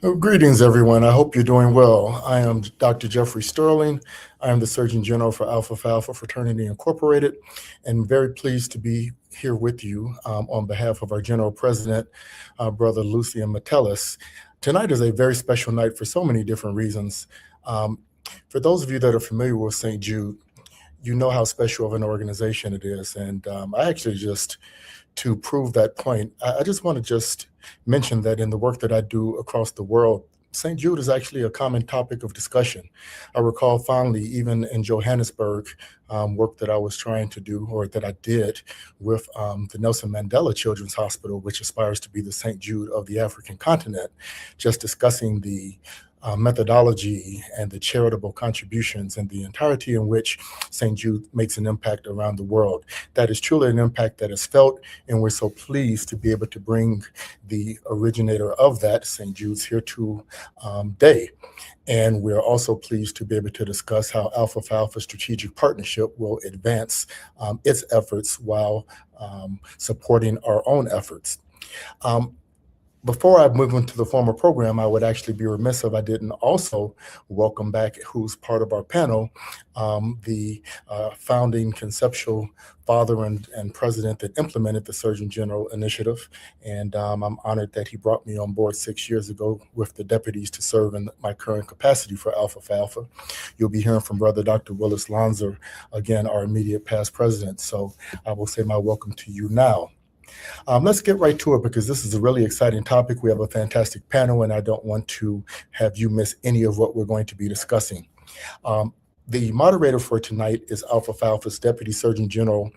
Greetings, everyone. I hope you're doing well. I am Dr. Jeffrey Sterling. I am the Surgeon General for Phi Alpha Fraternity Incorporated, and very pleased to be here with you on behalf of our General President, Brother Lucian Metellus. Tonight is a very special night for so many different reasons. For those of you that are familiar with St. Jude, you know how special of an organization it is. And I actually just, to prove that point, I just want to just mention that in the work that I do across the world, St. Jude is actually a common topic of discussion. I recall fondly, even in Johannesburg, work that I was trying to do, or that I did with the Nelson Mandela Children's Hospital, which aspires to be the St. Jude of the African continent, just discussing the methodology and the charitable contributions and the entirety in which St. Jude makes an impact around the world. That is truly an impact that is felt, and we're so pleased to be able to bring the originator of that, St. Jude's, here today. And we're also pleased to be able to discuss how Alpha Phi Alpha Strategic Partnership will advance its efforts while supporting our own efforts. Before I move into the formal program, I would actually be remiss if I didn't also welcome back, who's part of our panel, the founding conceptual father and president that implemented the Surgeon General Initiative. And I'm honored that he brought me on board 6 years ago with the deputies to serve in my current capacity for Alpha Phi Alpha. You'll be hearing from Brother Dr. Willis Lonzer, again, our immediate past president. So I will say my welcome to you now. Let's get right to it, because this is a really exciting topic. We have a fantastic panel, and I don't want to have you miss any of what we're going to be discussing. The moderator for tonight is Alpha Phi Alpha's Deputy Surgeon General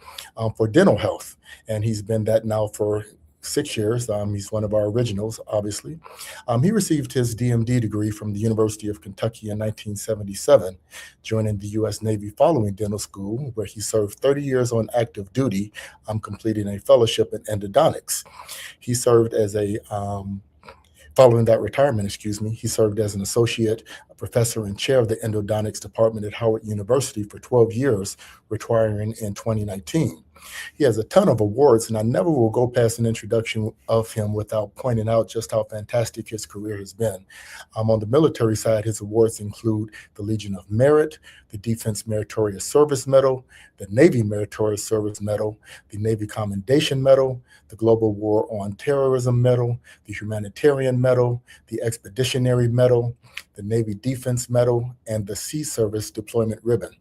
for Dental Health, and he's been that now for 6 years. He's one of our originals, obviously. He received his DMD degree from the University of Kentucky in 1977, joining the U.S. Navy following dental school, where he served 30 years on active duty, completing a fellowship in endodontics. He served as following that retirement, he served as an associate professor and chair of the endodontics department at Howard University for 12 years, retiring in 2019. He has a ton of awards, and I never will go past an introduction of him without pointing out just how fantastic his career has been. On the military side, his awards include the Legion of Merit, the Defense Meritorious Service Medal, the Navy Meritorious Service Medal, the Navy Commendation Medal, the Global War on Terrorism Medal, the Humanitarian Medal, the Expeditionary Medal, the Navy Defense Medal, and the Sea Service Deployment Ribbon.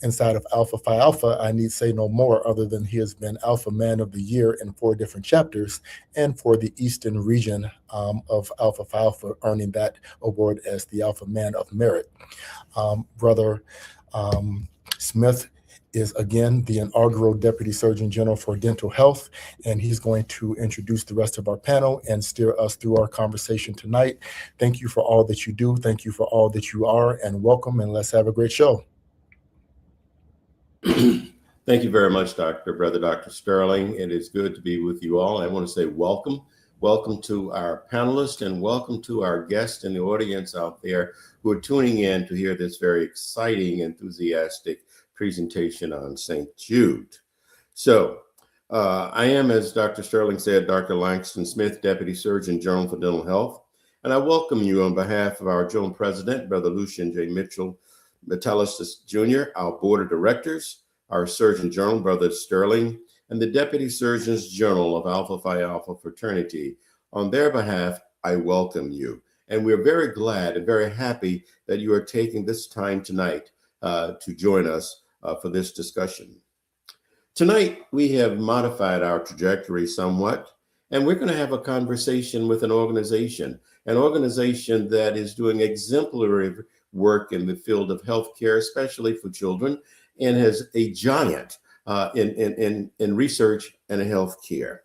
Inside of Alpha Phi Alpha, I need say no more other than he has been Alpha Man of the Year in 4 different chapters, and for the Eastern region of Alpha Phi Alpha, earning that award as the Alpha Man of Merit. Brother Smith is again the inaugural Deputy Surgeon General for Dental Health, and he's going to introduce the rest of our panel and steer us through our conversation tonight. Thank you for all that you do. Thank you for all that you are, and welcome, and let's have a great show. Thank you very much, Brother Dr. Sterling. It is good to be with you all. I want to say welcome. Welcome to our panelists, and welcome to our guests in the audience out there who are tuning in to hear this very exciting, enthusiastic presentation on St. Jude. So I am, as Dr. Sterling said, Dr. Langston Smith, Deputy Surgeon General for Dental Health, and I welcome you on behalf of our General President, Brother Lucian J. Metellus Jr., our Board of Directors, our Surgeon General, Brother Sterling, and the Deputy Surgeons General of Alpha Phi Alpha Fraternity. On their behalf, I welcome you. And we're very glad and very happy that you are taking this time tonight to join us for this discussion. Tonight, we have modified our trajectory somewhat, and we're going to have a conversation with an organization that is doing exemplary work in the field of healthcare, especially for children, and has a giant in research and healthcare.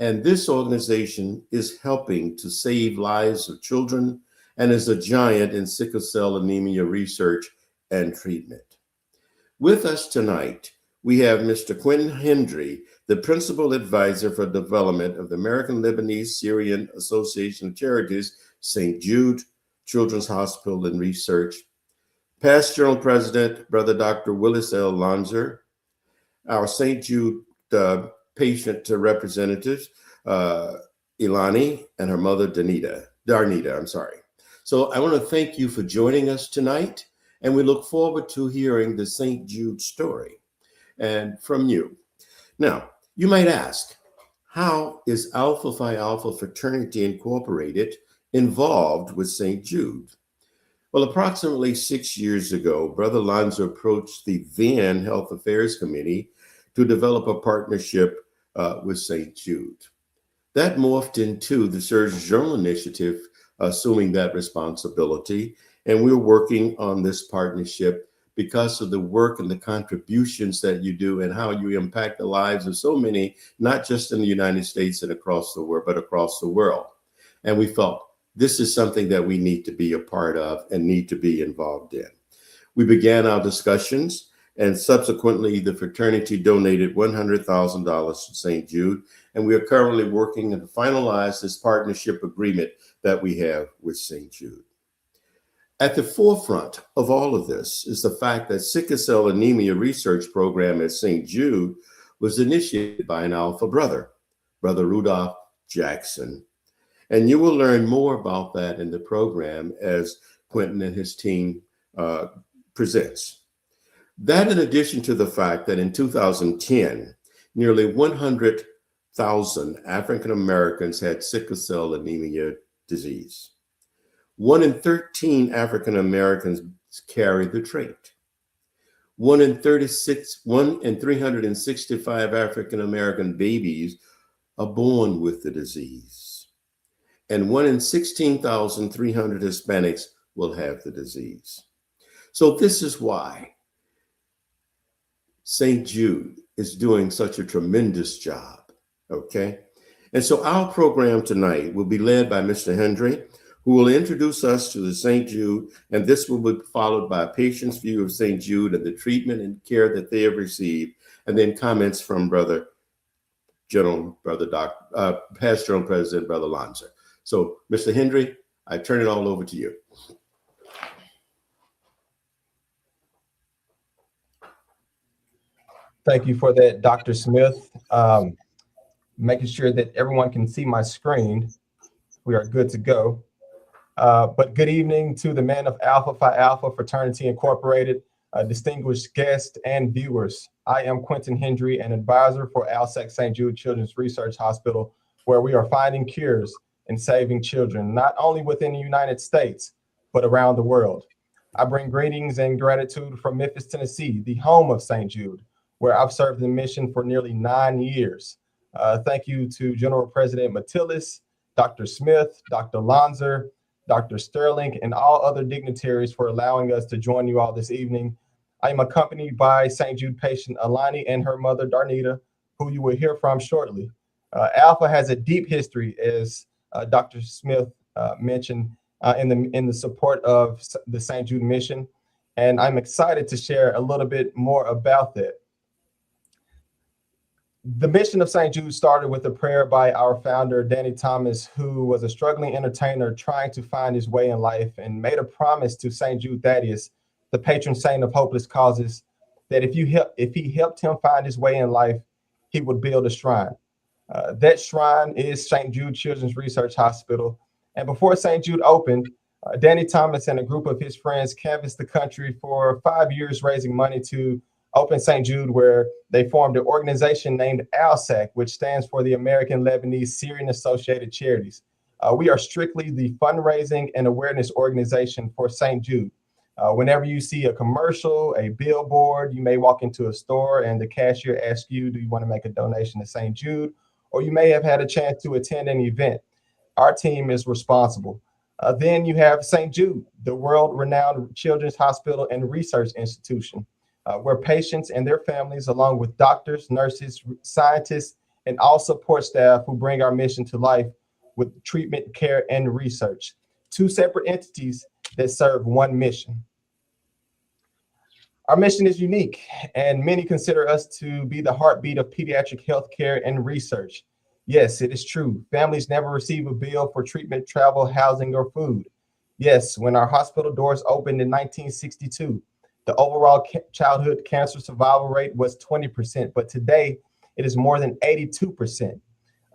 And this organization is helping to save lives of children and is a giant in sickle cell anemia research and treatment. With us tonight, we have Mr. Quentin Hendre, the Principal Advisor for Development of the American Lebanese Syrian Association of Charities, St. Jude Children's Hospital and Research. Past General President, Brother Dr. Willis L. Lonzer. Our St. Jude patient representatives, Elani and her mother, Danita. Darnita, I'm sorry. So I want to thank you for joining us tonight, and we look forward to hearing the St. Jude story and from you. Now, you might ask, how is Phi Alpha Fraternity Incorporated involved with St. Jude? Well, approximately 6 years ago, Brother Lonzer approached the then Health Affairs Committee to develop a partnership with St. Jude. That morphed into the Surgeon General Initiative, assuming that responsibility. And we're working on this partnership because of the work and the contributions that you do and how you impact the lives of so many, not just in the United States and across the world, but across the world. And we felt this is something that we need to be a part of and need to be involved in. We began our discussions, and subsequently the fraternity donated $100,000 to St. Jude, and we are currently working to finalize this partnership agreement that we have with St. Jude. At the forefront of all of this is the fact that Sickle Cell Anemia research program at St. Jude was initiated by an Alpha brother, Brother Rudolph Jackson. And you will learn more about that in the program as Quentin and his team presents. That in addition to the fact that in 2010, nearly 100,000 African Americans had sickle cell anemia disease. 1 in 13 African Americans carry the trait. 1 in 365 African American babies are born with the disease. And 1 in 16,300 Hispanics will have the disease. So this is why St. Jude is doing such a tremendous job, okay? And so our program tonight will be led by Mr. Hendre, who will introduce us to the St. Jude, and this will be followed by a patient's view of St. Jude and the treatment and care that they have received, and then comments from Past General President, Brother Lonzer. So, Mr. Hendre, I turn it all over to you. Thank you for that, Dr. Smith. Making sure that everyone can see my screen. We are good to go. But good evening to the men of Phi Alpha Fraternity Incorporated, distinguished guests and viewers. I am Quentin, Hendre, an advisor for ALSAC St. Jude Children's Research Hospital, where we are finding cures and saving children, not only within the United States, but around the world. I bring greetings and gratitude from Memphis, Tennessee, the home of St. Jude, where I've served the mission for nearly 9 years. Thank you to General President Matillis, Dr. Smith, Dr. Lonzer, Dr. Sterling, and all other dignitaries for allowing us to join you all this evening. I am accompanied by St. Jude patient Elani and her mother, Darnita, who you will hear from shortly. Alpha has a deep history, as Dr. Smith mentioned, in the support of the St. Jude mission, and I'm excited to share a little bit more about that. The mission of St. Jude started with a prayer by our founder, Danny Thomas, who was a struggling entertainer trying to find his way in life, and made a promise to St. Jude Thaddeus, the patron saint of hopeless causes, that if he helped him find his way in life, he would build a shrine. That shrine is St. Jude Children's Research Hospital. And before St. Jude opened, Danny Thomas and a group of his friends canvassed the country for 5 years, raising money to open St. Jude, where they formed an organization named ALSAC, which stands for the American Lebanese Syrian Associated Charities. We are strictly the fundraising and awareness organization for St. Jude. Whenever you see a commercial, a billboard, you may walk into a store and the cashier asks you, do you want to make a donation to St. Jude? Or you may have had a chance to attend an event. Our team is responsible. Then you have St. Jude, the world-renowned children's hospital and research institution, where patients and their families, along with doctors, nurses, scientists, and all support staff who bring our mission to life with treatment, care, and research. 2 separate entities that serve one mission. Our mission is unique, and many consider us to be the heartbeat of pediatric healthcare and research. Yes, it is true. Families never receive a bill for treatment, travel, housing, or food. Yes, when our hospital doors opened in 1962, the overall childhood cancer survival rate was 20%, but today it is more than 82%.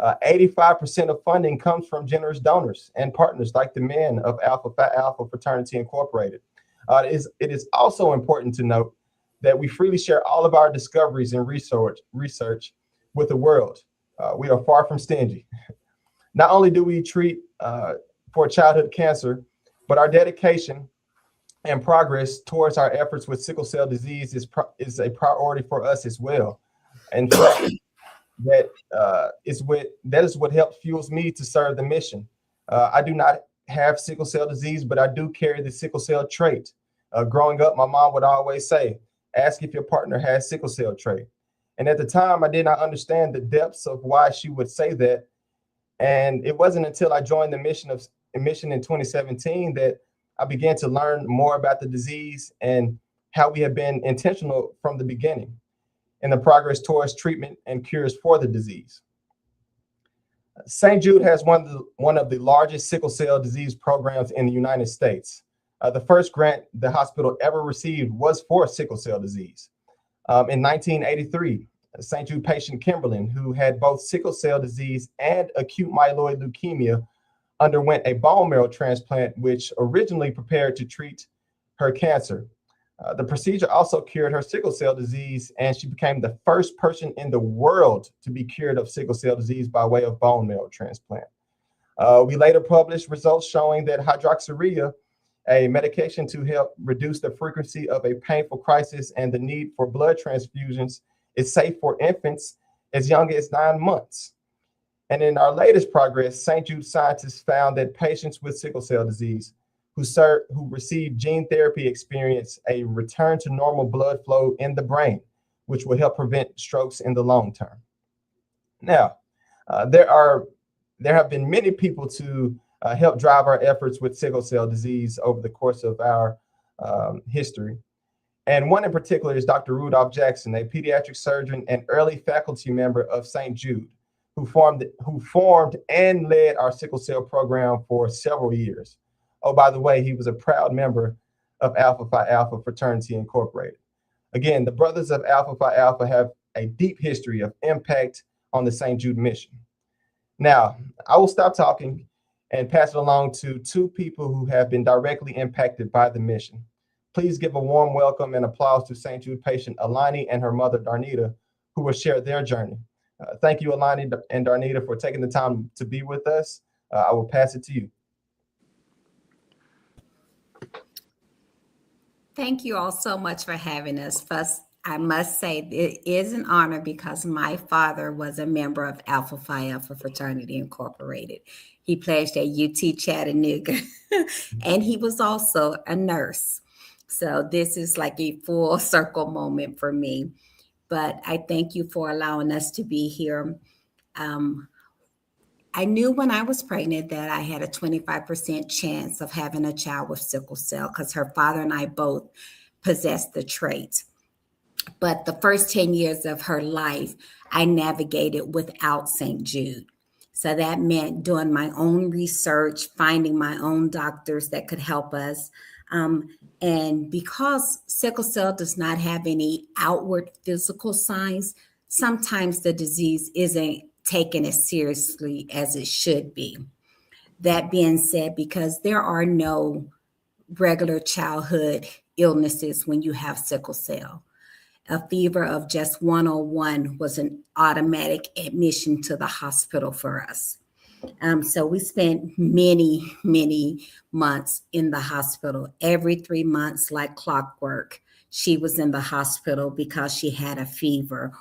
85% of funding comes from generous donors and partners like the men of Phi Alpha Fraternity Incorporated. It is also important to note that we freely share all of our discoveries and research with the world. We are far from stingy. Not only do we treat for childhood cancer, but our dedication and progress towards our efforts with sickle cell disease is a priority for us as well. In fact, that is what helps fuels me to serve the mission. I do not have sickle cell disease, but I do carry the sickle cell trait. Growing up, my mom would always say, ask if your partner has sickle cell trait. And at the time, I did not understand the depths of why she would say that. And it wasn't until I joined the mission in 2017 that I began to learn more about the disease and how we have been intentional from the beginning in the progress towards treatment and cures for the disease. St. Jude has one of the largest sickle cell disease programs in the United States. The first grant the hospital ever received was for sickle cell disease. In 1983, St. Jude patient Kimberlyn, who had both sickle cell disease and acute myeloid leukemia, underwent a bone marrow transplant, which originally prepared to treat her cancer. The procedure also cured her sickle cell disease, and she became the first person in the world to be cured of sickle cell disease by way of bone marrow transplant. We later published results showing that hydroxyurea, a medication to help reduce the frequency of a painful crisis and the need for blood transfusions, is safe for infants as young as 9 months. And in our latest progress, St. Jude scientists found that patients with sickle cell disease who receive gene therapy experience a return to normal blood flow in the brain, which will help prevent strokes in the long term. Now, there have been many people to help drive our efforts with sickle cell disease over the course of our history. And one in particular is Dr. Rudolph Jackson, a pediatric surgeon and early faculty member of St. Jude, who formed and led our sickle cell program for several years. Oh, by the way, he was a proud member of Phi Alpha Fraternity Incorporated. Again, the brothers of Phi Alpha have a deep history of impact on the St. Jude mission. Now, I will stop talking and pass it along to two people who have been directly impacted by the mission. Please give a warm welcome and applause to St. Jude patient Elani and her mother, Darnita, who will share their journey. Thank you, Elani and Darnita, for taking the time to be with us. I will pass it to you. Thank you all so much for having us. First, I must say it is an honor because my father was a member of Phi Alpha Fraternity Incorporated. He pledged at UT Chattanooga, and he was also a nurse. So this is like a full circle moment for me. But I thank you for allowing us to be here. I knew when I was pregnant that I had a 25% chance of having a child with sickle cell because her father and I both possessed the trait. But the first 10 years of her life, I navigated without St. Jude. So that meant doing my own research, finding my own doctors that could help us. And because sickle cell does not have any outward physical signs, sometimes the disease isn't taken as seriously as it should be. That being said, because there are no regular childhood illnesses when you have sickle cell, a fever of just 101 was an automatic admission to the hospital for us. So we spent many, many months in the hospital. Every 3 months, like clockwork, she was in the hospital because she had a fever,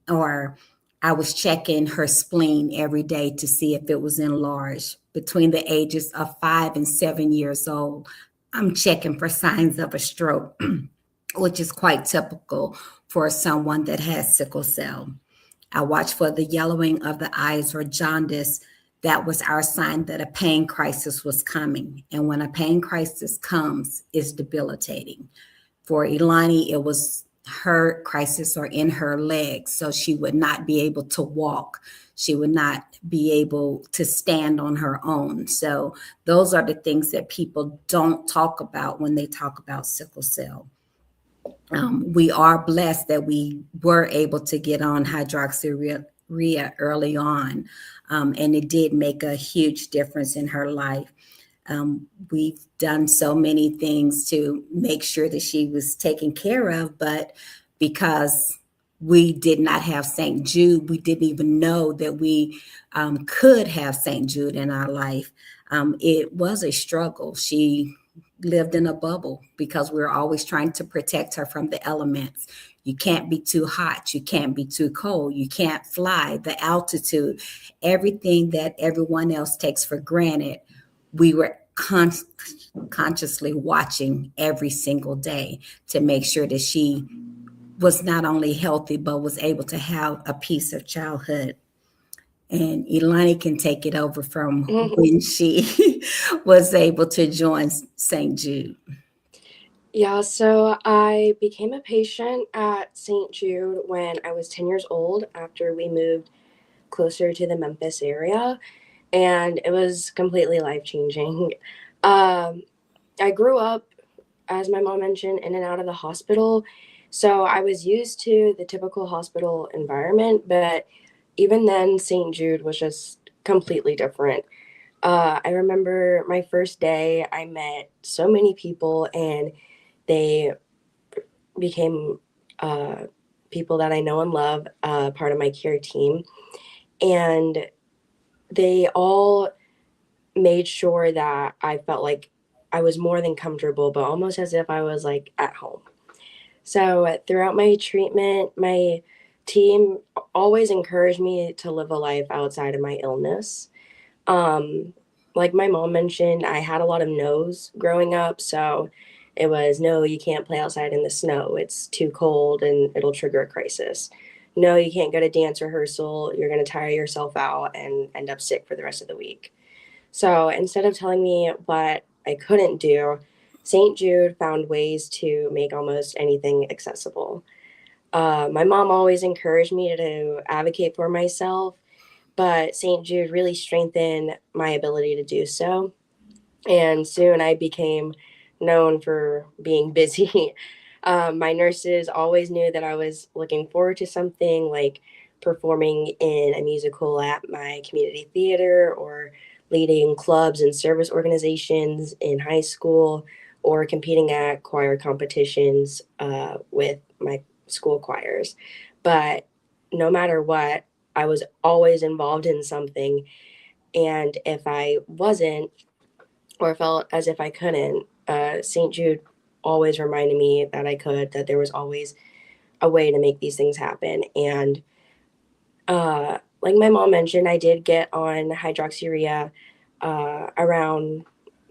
or I was checking her spleen every day to see if it was enlarged. Between the ages of 5 and 7 years old, I'm checking for signs of a stroke, which is quite typical for someone that has sickle cell. I watch for the yellowing of the eyes or jaundice. That was our sign that a pain crisis was coming. And when a pain crisis comes, it's debilitating. For Elani, it was her crisis or in her legs. So she would not be able to walk. She would not be able to stand on her own. So those are the things that people don't talk about when they talk about sickle cell. We are blessed that we were able to get on hydroxyurea Rhea early on, and it did make a huge difference in her life. We've done so many things to make sure that she was taken care of, but because we did not have St. Jude, we didn't even know that we could have St. Jude in our life. It was a struggle. She lived in a bubble because we were always trying to protect her from the elements. You can't be too hot. You can't be too cold. You can't fly. The altitude, everything that everyone else takes for granted, we were consciously watching every single day to make sure that she was not only healthy, but was able to have a piece of childhood. And Elani can take it over from when she was able to join St. Jude. Yeah, so I became a patient at St. Jude when I was 10 years old after we moved closer to the Memphis area, and it was completely life-changing. I grew up, as my mom mentioned, in and out of the hospital, so I was used to the typical hospital environment, but even then, St. Jude was just completely different. I remember my first day, I met so many people, and they became people that I know and love, part of my care team. And they all made sure that I felt like I was more than comfortable, but almost as if I was like at home. So throughout my treatment, my team always encouraged me to live a life outside of my illness. Like my mom mentioned, I had a lot of no's growing up. So it was, no, you can't play outside in the snow. It's too cold and it'll trigger a crisis. No, you can't go to dance rehearsal. You're going to tire yourself out and end up sick for the rest of the week. So instead of telling me what I couldn't do, St. Jude found ways to make almost anything accessible. My mom always encouraged me to advocate for myself, but St. Jude really strengthened my ability to do so. And soon I became known for being busy. My nurses always knew that I was looking forward to something like performing in a musical at my community theater or leading clubs and service organizations in high school or competing at choir competitions with my school choirs. But no matter what, I was always involved in something. And if I wasn't, or felt as if I couldn't, St. Jude always reminded me that I could, that there was always a way to make these things happen. And like my mom mentioned, I did get on hydroxyurea around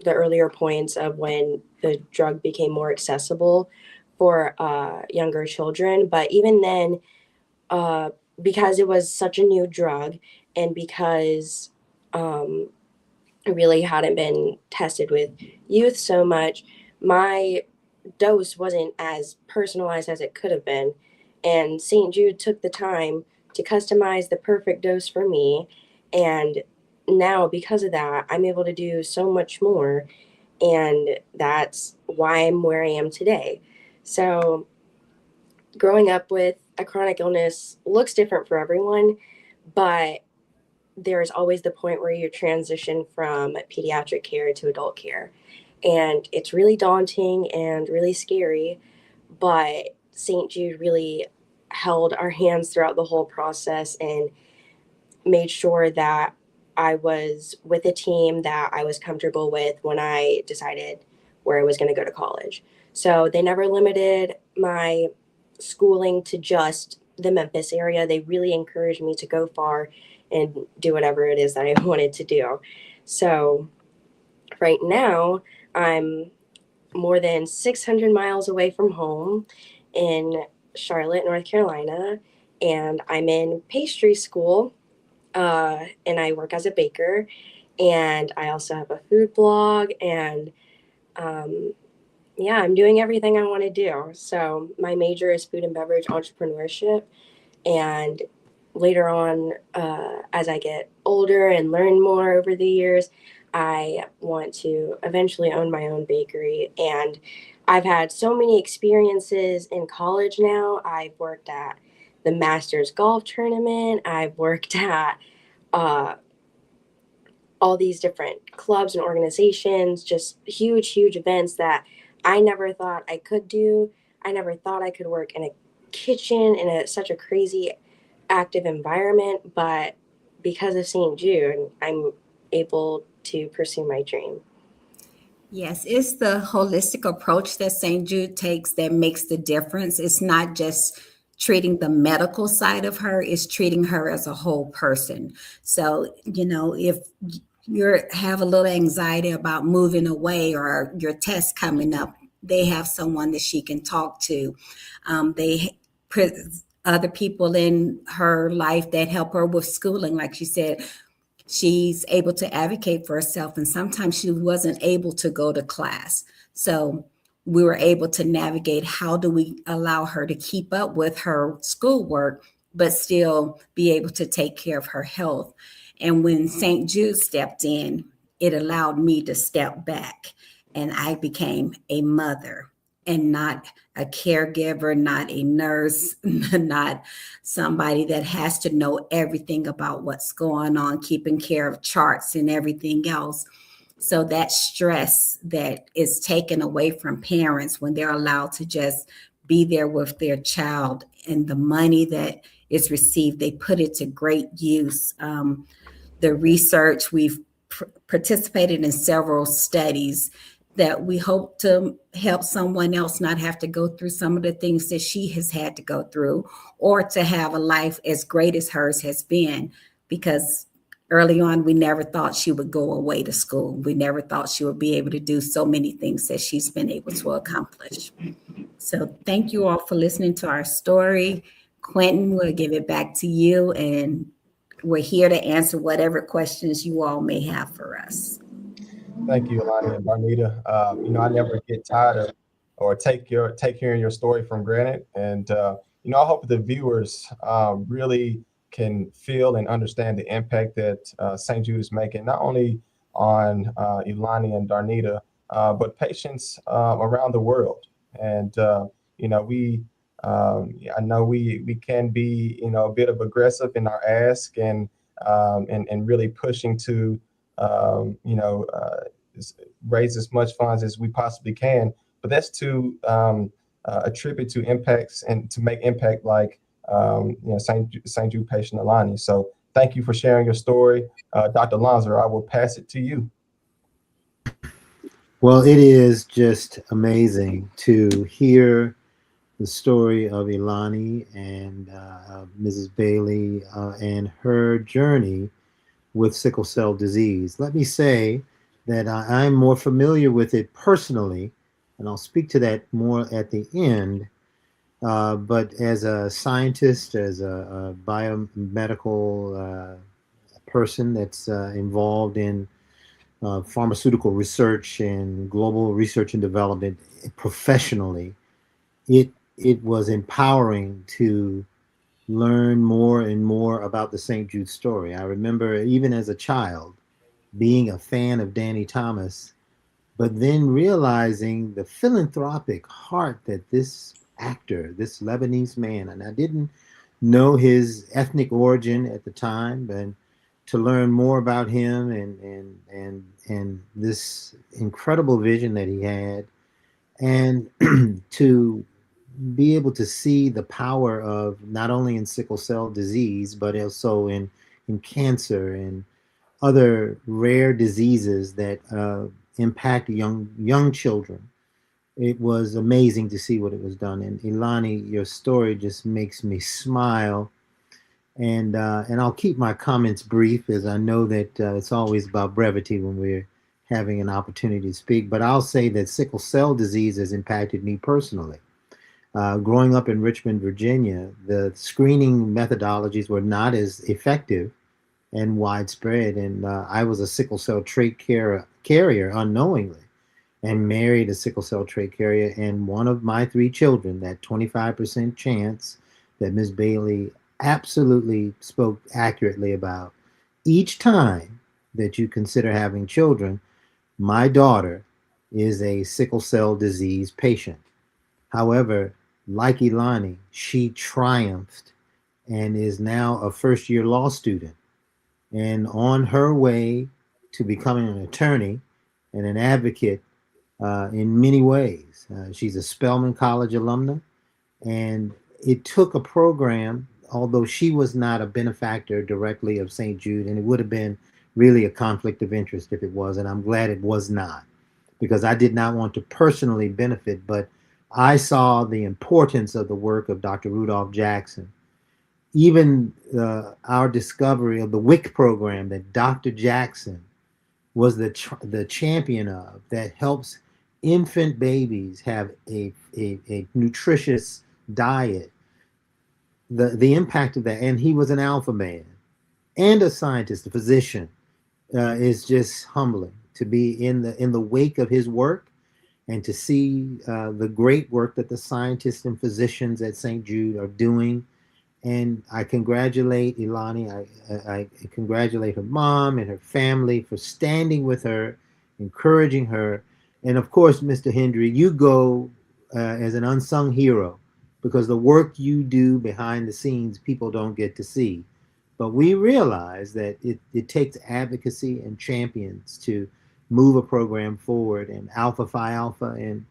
the earlier points of when the drug became more accessible for younger children. But even then, because it was such a new drug and because it really hadn't been tested with youth so much, my dose wasn't as personalized as it could have been. And St. Jude took the time to customize the perfect dose for me. And now, because of that, I'm able to do so much more. And that's why I'm where I am today. So, growing up with a chronic illness looks different for everyone, but there's always the point where you transition from pediatric care to adult care. And it's really daunting and really scary, but St. Jude really held our hands throughout the whole process and made sure that I was with a team that I was comfortable with when I decided where I was going to go to college. So they never limited my schooling to just the Memphis area. They really encouraged me to go far and do whatever it is that I wanted to do. So right now, I'm more than 600 miles away from home in Charlotte, North Carolina, and I'm in pastry school, and I work as a baker, and I also have a food blog, and yeah, I'm doing everything I want to do. So my major is food and beverage entrepreneurship, and later on, as I get older and learn more over the years, I want to eventually own my own bakery. And I've had so many experiences in college now. I've worked at the Masters golf tournament. I've worked at all these different clubs and organizations, just huge, huge events that I never thought I could do. I never thought I could work in a kitchen in such a crazy active environment, but because of St. Jude, I'm able to pursue my dream. Yes, it's the holistic approach that St. Jude takes that makes the difference. It's not just treating the medical side of her, it's treating her as a whole person. So, if you have a little anxiety about moving away or your test coming up, they have someone that she can talk to. They other people in her life that help her with schooling, like she said. She's able to advocate for herself, and sometimes she wasn't able to go to class. So we were able to navigate how do we allow her to keep up with her schoolwork, but still be able to take care of her health. And when St. Jude stepped in, it allowed me to step back, and I became a mother and not a caregiver, not a nurse, not somebody that has to know everything about what's going on, keeping care of charts and everything else. So that stress that is taken away from parents when they're allowed to just be there with their child, and the money that is received, they put it to great use. The research, we've participated in several studies that we hope to help someone else not have to go through some of the things that she has had to go through, or to have a life as great as hers has been, because early on, we never thought she would go away to school. We never thought she would be able to do so many things that she's been able to accomplish. So thank you all for listening to our story. Quentin, we'll give it back to you, and we're here to answer whatever questions you all may have for us. Thank you, Elani and Barnita. I never get tired of or take hearing your story from granted. And, I hope the viewers really can feel and understand the impact that St. Jude is making, not only on Elani and Darnita, but patients around the world. And, I know we can be, a bit of aggressive in our ask and really pushing to, raise as much funds as we possibly can, but that's to attribute to impacts and to make impact like St. Jude patient Elani. So thank you for sharing your story. Dr. Lonzer, I will pass it to you. Well, it is just amazing to hear the story of Elani and Mrs. Bailey and her journey with sickle cell disease. Let me say that I'm more familiar with it personally, and I'll speak to that more at the end. But as a scientist, as a biomedical person that's involved in pharmaceutical research and global research and development professionally, it was empowering to learn more and more about the St. Jude story. I remember even as a child being a fan of Danny Thomas, but then realizing the philanthropic heart that this actor, this Lebanese man, and I didn't know his ethnic origin at the time, but to learn more about him and this incredible vision that he had, and to be able to see the power of not only in sickle cell disease, but also in cancer and other rare diseases that impact young children. It was amazing to see what it was done. And Elani, your story just makes me smile. And I'll keep my comments brief, as I know that it's always about brevity when we're having an opportunity to speak. But I'll say that sickle cell disease has impacted me personally. Growing up in Richmond, Virginia, the screening methodologies were not as effective and widespread. And I was a sickle cell trait carrier unknowingly, and married a sickle cell trait carrier. And one of my 3 children, that 25% chance that Ms. Bailey absolutely spoke accurately about, each time that you consider having children, my daughter is a sickle cell disease patient. However, like Elani, she triumphed and is now a first-year law student and on her way to becoming an attorney and an advocate in many ways. She's a Spelman College alumna, and it took a program, although she was not a benefactor directly of St. Jude, and it would have been really a conflict of interest if it was, and I'm glad it was not, because I did not want to personally benefit, but I saw the importance of the work of Dr. Rudolph Jackson. Even our discovery of the WIC program that Dr. Jackson was the champion of, that helps infant babies have a nutritious diet, the impact of that, and he was an alpha man and a scientist, a physician, is just humbling to be in the wake of his work and to see the great work that the scientists and physicians at St. Jude are doing. And I congratulate Elani. I congratulate her mom and her family for standing with her, encouraging her. And of course, Mr. Hendre, you go as an unsung hero, because the work you do behind the scenes, people don't get to see. But we realize that it takes advocacy and champions to move a program forward, and Phi Alpha and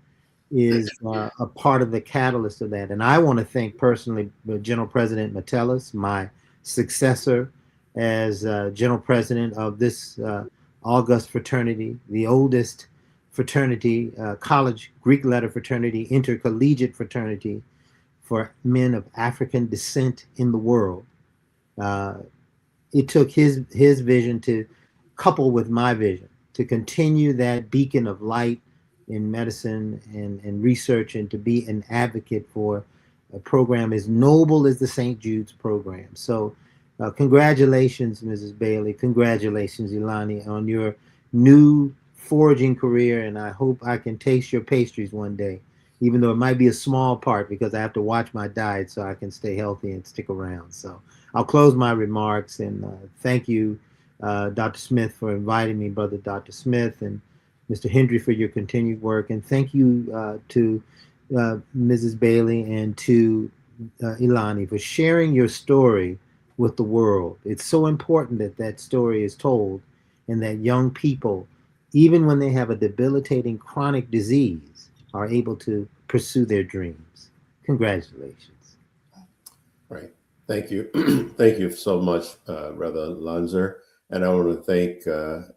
is a part of the catalyst of that. And I want to thank personally General President Metellus, my successor as General President of this august fraternity, the oldest fraternity, college Greek letter fraternity, intercollegiate fraternity for men of African descent in the world. It took his vision to couple with my vision to continue that beacon of light in medicine and research, and to be an advocate for a program as noble as the St. Jude's program. So congratulations, Mrs. Bailey. Congratulations, Elani, on your new foraging career. And I hope I can taste your pastries one day, even though it might be a small part, because I have to watch my diet so I can stay healthy and stick around. So I'll close my remarks, and thank you, Dr. Smith, for inviting me, Brother Dr. Smith, and Mr. Hendre for your continued work. And thank you to Mrs. Bailey and to Elani for sharing your story with the world. It's so important that that story is told, and that young people, even when they have a debilitating chronic disease, are able to pursue their dreams. Congratulations. Right. Thank you. Thank you so much, Brother Lonzer. And I want to thank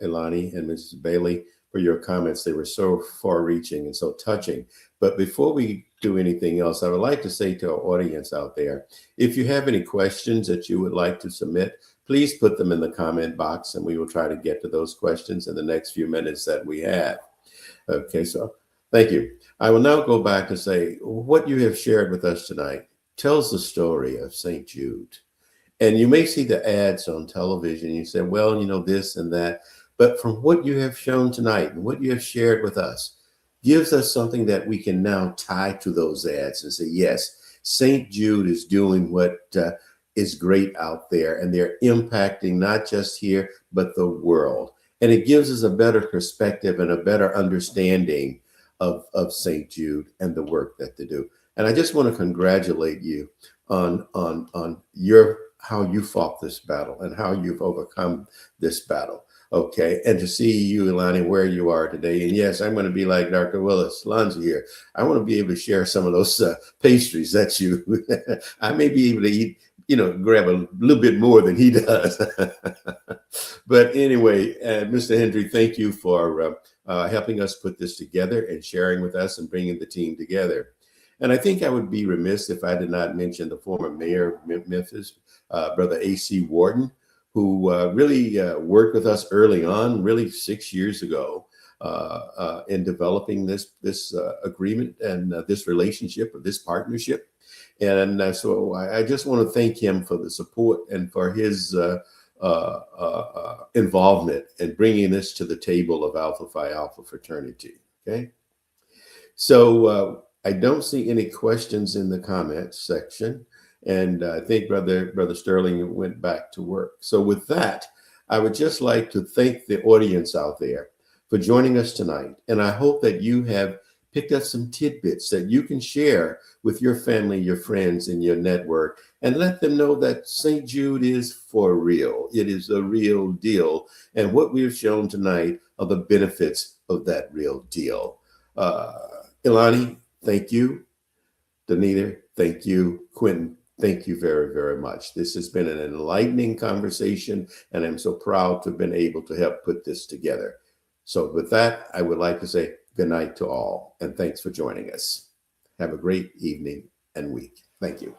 Elani and Mrs. Bailey for your comments. They were so far-reaching and so touching. But before we do anything else, I would like to say to our audience out there, if you have any questions that you would like to submit, please put them in the comment box, and we will try to get to those questions in the next few minutes that we have. Okay, so thank you. I will now go back to say what you have shared with us tonight tells the story of St. Jude. And you may see the ads on television. You say, well, you know, this and that. But from what you have shown tonight and what you have shared with us gives us something that we can now tie to those ads and say, yes, St. Jude is doing what is great out there, and they're impacting not just here, but the world. And it gives us a better perspective and a better understanding of St. Jude and the work that they do. And I just want to congratulate you on your how you fought this battle and how you've overcome this battle. Okay, and to see you, Elani, where you are today. And yes, I'm going to be like Dr. Willis, Lonzer here. I want to be able to share some of those pastries that you, I may be able to eat, you know, grab a little bit more than he does. But anyway, Mr. Hendre, thank you for helping us put this together and sharing with us and bringing the team together. And I think I would be remiss if I did not mention the former mayor of Memphis, Brother A.C. Wharton, who really worked with us early on, really 6 years ago, in developing this agreement and this relationship, or this partnership. And so I just want to thank him for the support and for his involvement in bringing this to the table of Phi Alpha Fraternity. Okay, so I don't see any questions in the comments section. And I think Brother Sterling went back to work. So with that, I would just like to thank the audience out there for joining us tonight. And I hope that you have picked up some tidbits that you can share with your family, your friends, and your network, and let them know that St. Jude is for real. It is a real deal. And what we have shown tonight are the benefits of that real deal. Elani, thank you. Danita, thank you. Quentin, thank you very, very much. This has been an enlightening conversation, and I'm so proud to have been able to help put this together. So with that, I would like to say good night to all, and thanks for joining us. Have a great evening and week. Thank you.